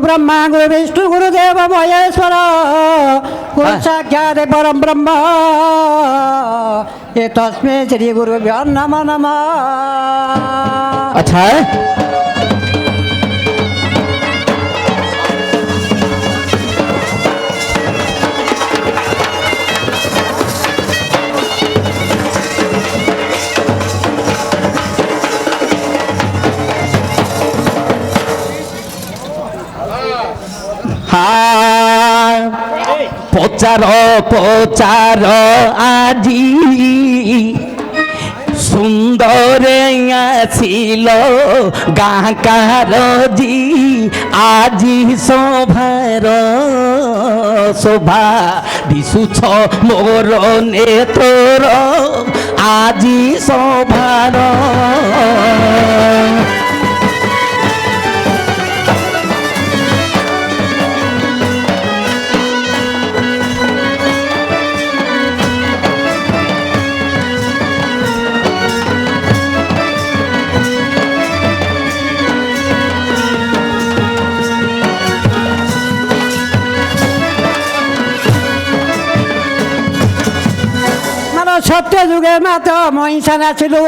ब्रह्मा गुरु विष्णु गुरुदेव महेश्वर गुरु साक्षात् परम ब्रह्म ये तस्मै श्री गुरुभ्यो नमः नमः। अच्छा है পচার আজি সুন্দরে আসিল গাঁকার জি আজি শোভার শোভা দিশুছ মোর নেতর আজি শোভার সত্য যুগে মাত মহিষা নাচিলু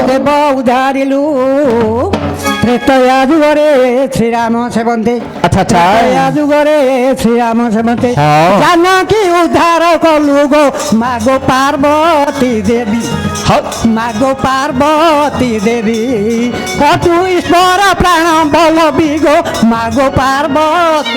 দেব উধারিলু ত্রেতয়া যুগরে শ্রীরাম সেবন্তে ত্রেতয়া যুগরে শ্রীরাম সেবন্তে জানকী উদ্ধার কলু গো মাগো পার্বতী দেবী মাগো পার্বতী দেবী কটু ঈশ্বর প্রাণ বলবি গো মাগো পার্বতী।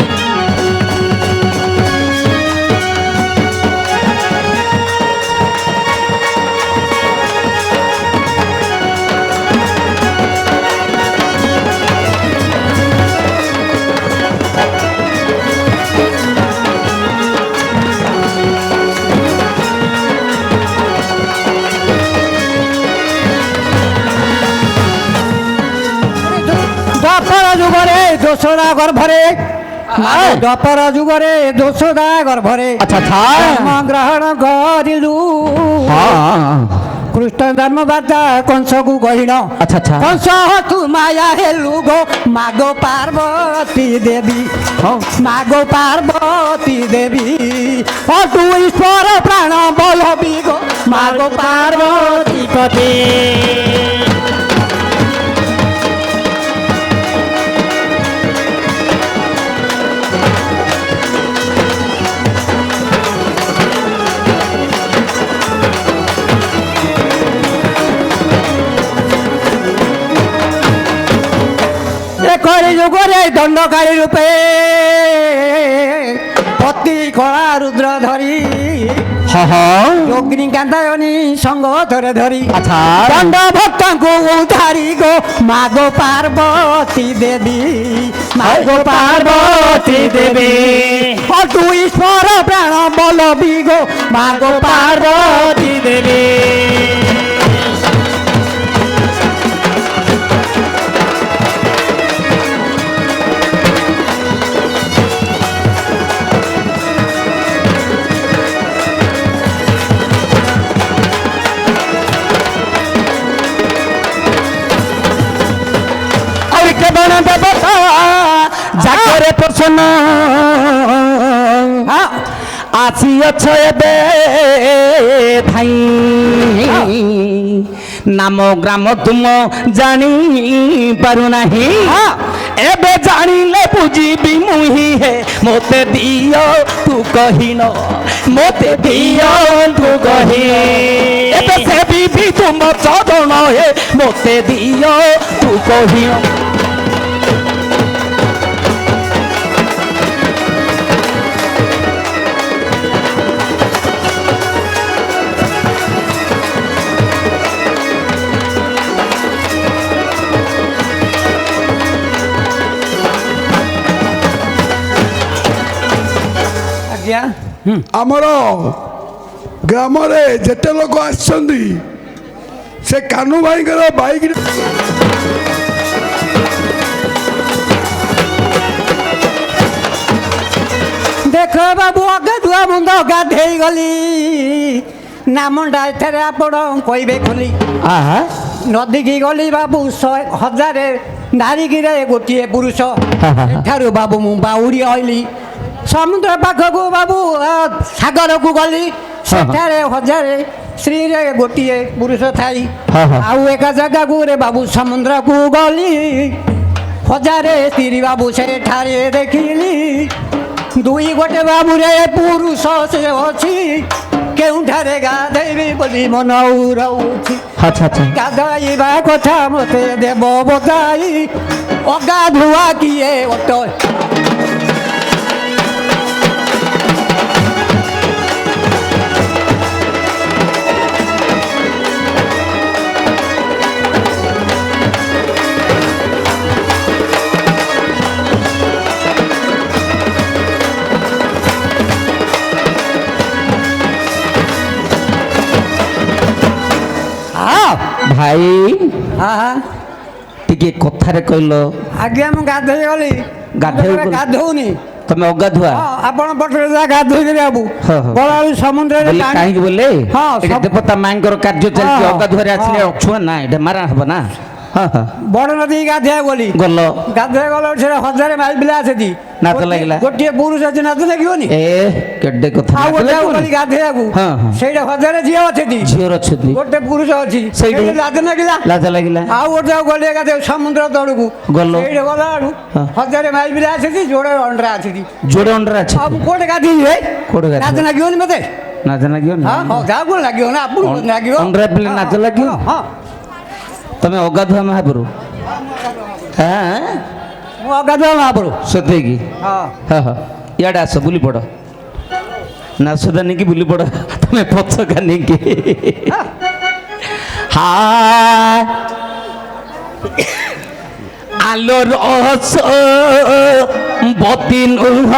দোসরা গর্ভরে দ্বাপর যুগরে দোসরা গর্ভরে গ্রহণ করিলু কৃষ্ণ ধর্মবার্তা কংসକୁ କହିଲ କଂସ ତୁ ମାୟା ହେଲୁ ଗୋ ମାଗୋ ପାର୍ବତୀ ଦେବୀ ମାଗୋ ପାର୍ବତୀ ଦେବୀ ତୁ ଈଶ୍ୱର ପ୍ରାଣ ବଲବି ଗୋ ମାଗୋ ପାର୍ବତୀ ପତି। কলি যুগরে দণ্ডকারী রূপে পতি কলা রুদ্র ধরি অগ্নিকান্তায়নী সঙ্গ ধরে ধরি দণ্ড ভক্তଙ୍କୁ উদ্ধারি গো মাগো পার্বতী দেবী মাগো পার্বতী দেবী তু ঈশ্বর প্রাণ বলবি গো মাগো পার্বতী দেবী। যাকরে প্রশ্ন আসিଅଛ ଏବେ ଥାଇ নাম গ্রাম তুম জানি পারুনাহি ଏବେ ଜାଣିଲେ ବୁଝିବି ମୁହିଁ ହେ ମୋତେ ଦିଅ ତୁ କହିନ ମୋତେ ଦିଅ ତୁ କହି ଏବେ ସେ ବି ତୁମ ଚରଣ ହେ ମୋତେ ଦିଅ ତୁ କହିନ। ଆମର ଗ୍ରାମରେ ଯେତେ ଲୋକ ଆସିଛନ୍ତି ସେ କାହ୍ନୁ ଭାଇଙ୍କର ବାଇକ୍ ଦେଖ ବାବୁ ଅଗାଧୁଆ ମୁଣ୍ଡ ଗାଧେଇ ଗଲି ନାମଟା ଏଠାରେ ଆପଣ କହିବେ ଖୋଲି ନଦୀକି ଗଲି ବାବୁ 1000 ନାରିକିରେ ଗୋଟିଏ ପୁରୁଷ ଏଠାରୁ ବାବୁ ମୁଁ ବାଉଡ଼ି ଅଇଲି ସମୁଦ୍ର ପାଖକୁ ବାବୁ ସାଗରକୁ ଗଲି ସେଠାରେ ହଜାରେ ସ୍ତ୍ରୀରେ ଗୋଟିଏ ପୁରୁଷ ଥାଇ ଆଉ ଏକା ଜାଗାକୁ ରେ ବାବୁ ସମୁଦ୍ରକୁ ଗଲି ହଜାରେ ସ୍ତ୍ରୀ ବାବୁ ସେଠାରେ ଦେଖିଲି ଦୁଇ ଗୋଟେ ବାବୁରେ ପୁରୁଷ ସେ ଅଛି କେଉଁଠାରେ ଗାଧେଇବି ବୋଲି ମନ ରହୁଛି ଗାଧୋଇବା କଥା ମୋତେ ଦେବ ବତାଇ ଅଗାଧୁଆ କିଏ ଅଟ ଭାଇ ଟିକେ କଥାରେ କହିଲ ଆଜ୍ଞା ମୁଁ ଗାଧୋଇ ଗଲି ଗାଧୋଉନି ତମେ ଅଗାଧୁଆ ଆପଣ ପଟରେ ଯା ଗାଧୋଇକି ବାବୁ ବଳାଳୁ ସମୁଦ୍ରରେ କାହିଁକି ବୋଲେ ଦେବତା ମାଙ୍କର କାର୍ଯ୍ୟ ଚାଲିଛି ଅଗାଧୁଆରେ ଆସିଲେ ଅଛୁଆ ନା ଏଇଟା ମାରା ହବ ନା ବଡ଼ ନଦୀ ଗାଧୋଇବା ଗଲି ଗଲ ଗାଧୋଇବା ଗଲ ସେଟା ହଜାରେ ମାଇଲ ପିଲା ଅଛନ୍ତି ନାଚ ଲାଗିଲା ଗୋଟିଏ ପୁରୁଷ ଅଛି ନାଚ ଲାଗିବନି କେଡେ କଥା ଆଉ ଗୋଟେ ଗଲି ଗାଧୋଇବାକୁ ସେଇଟା ହଜାରେ ଝିଅ ଅଛନ୍ତି ଝିଅର ଅଛନ୍ତି ଗୋଟେ ପୁରୁଷ ଅଛି ସେଇଠି ଲାଜ ଲାଗିଲା ଆଉ ଗୋଟେ ଗଲି ଗାଧୋଇ ସମୁଦ୍ର ତଳକୁ ଗଲ ସେଇଠି ଗଲା ବେଳୁ ହଜାରେ ମାଇଲ ପିଲା ଅଛନ୍ତି ଯୋଡ଼େ ଅଣ୍ଡରା ଅଛନ୍ତି ଯୋଡ଼େ ଅଣ୍ଡରା ଅଛି ଆଉ କୋଉଠି ଗାଧୋଇବି ଭାଇ କୋଉଠି ନାଚ ଲାଗିବନି ମତେ ନାଚ ଲାଗିବନି ଯାହାକୁ ଲାଗିବ ନା ଆପଣଙ୍କୁ ଲାଗିବ ଅଣ୍ଡରା ପିଲା ନାଚ ଲାଗିବ ତମେ ଅଗାଧୁଆ ମହାପୁରୁ ମୁଁ ଅଗାଧୁଆ ମହାପୁରୁ ସତେକି ଇଆଡ଼େ ଆସ ବୁଲି ପଡ଼ ନା ସଦା ନେଇକି ବୁଲି ପଡ଼ ତମେ ପଛକା ନେଇକି ଆଲୋ ରସ ବତି ନୁହ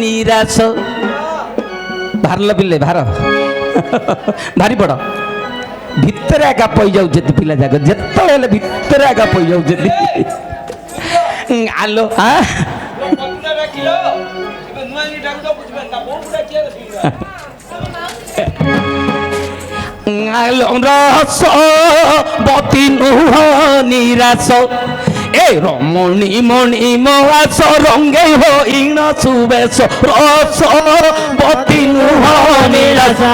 ନିରାଶ ବାହାରିଲ ପିଲେ ଭାର ଭାରି ପଡ଼ ଭିତରେ ଆଗା ପଇ ଯାଉଛନ୍ତି ପିଲା ଯାକ ଯେତେବେଳେ ହେଲେ ଭିତରେ ଆଗା ପଇ ଯାଉଛନ୍ତି ଆଲୋ ରସ ବତି ନୁହ ନିରାଶ ଏ রমণী মণি মহাস রঙ্গে হইণ সুবেশ রস বতি নুহ নিরাশা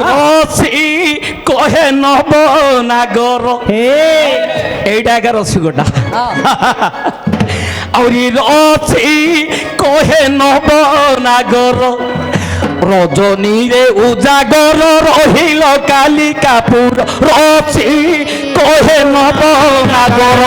রসি কহে নব নাগর এইটা একা রসিকটা আউরি রসি কহে নব নাগর রজনীরে উজাগর রহিল কালিকাপুর রসি কহে নব নাগর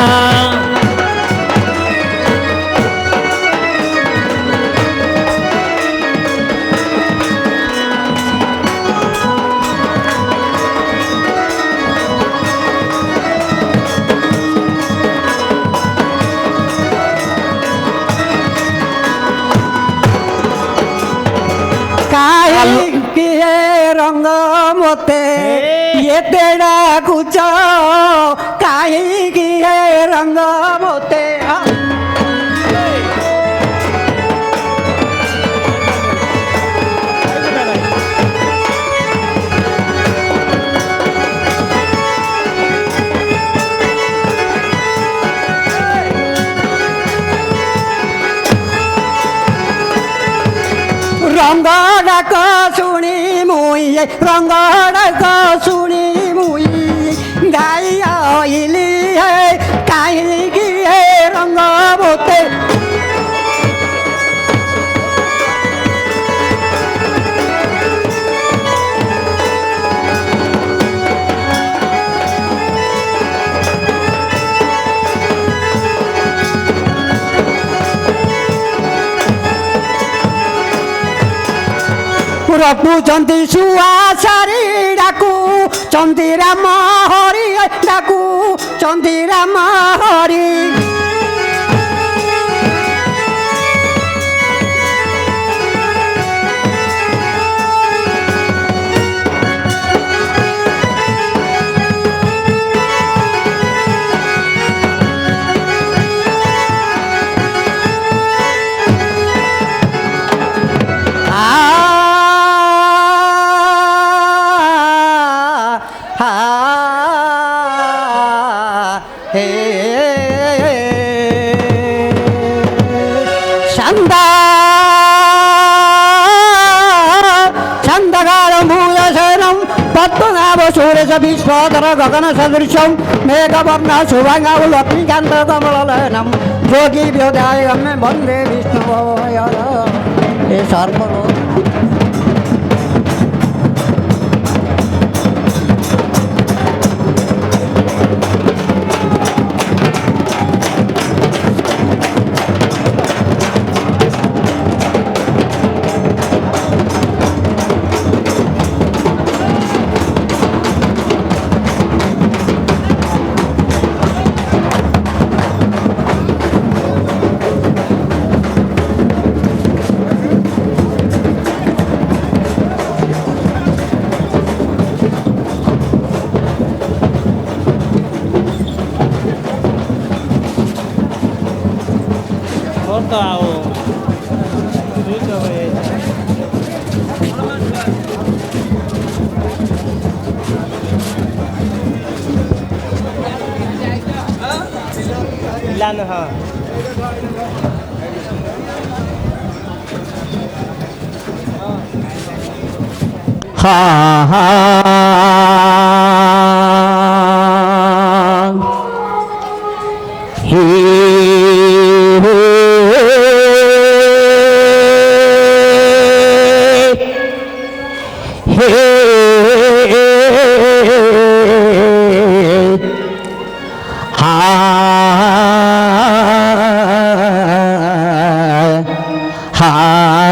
रंग मोते ये तेरा कुछ काहे की है रंग मोते रंग डाक शुणी मुई रंग डाक शुणी मुई गाई आइली है काहे की है रंग मोते रखुंट शुआ सारी डाकू चंदीरा हरि डाकू चंदीरा हरि నందా చందగారమూలశనం పద్మనాభ సూరజ విశ్వోదర గగన సదృశం మేఘవర్ణ శుభంగం లక్ష్మీకాంత కమలననం যোগী వ్యోదాయ వందే విష్ణు ఏ సర్వలో Ilan ha? ha ha he ha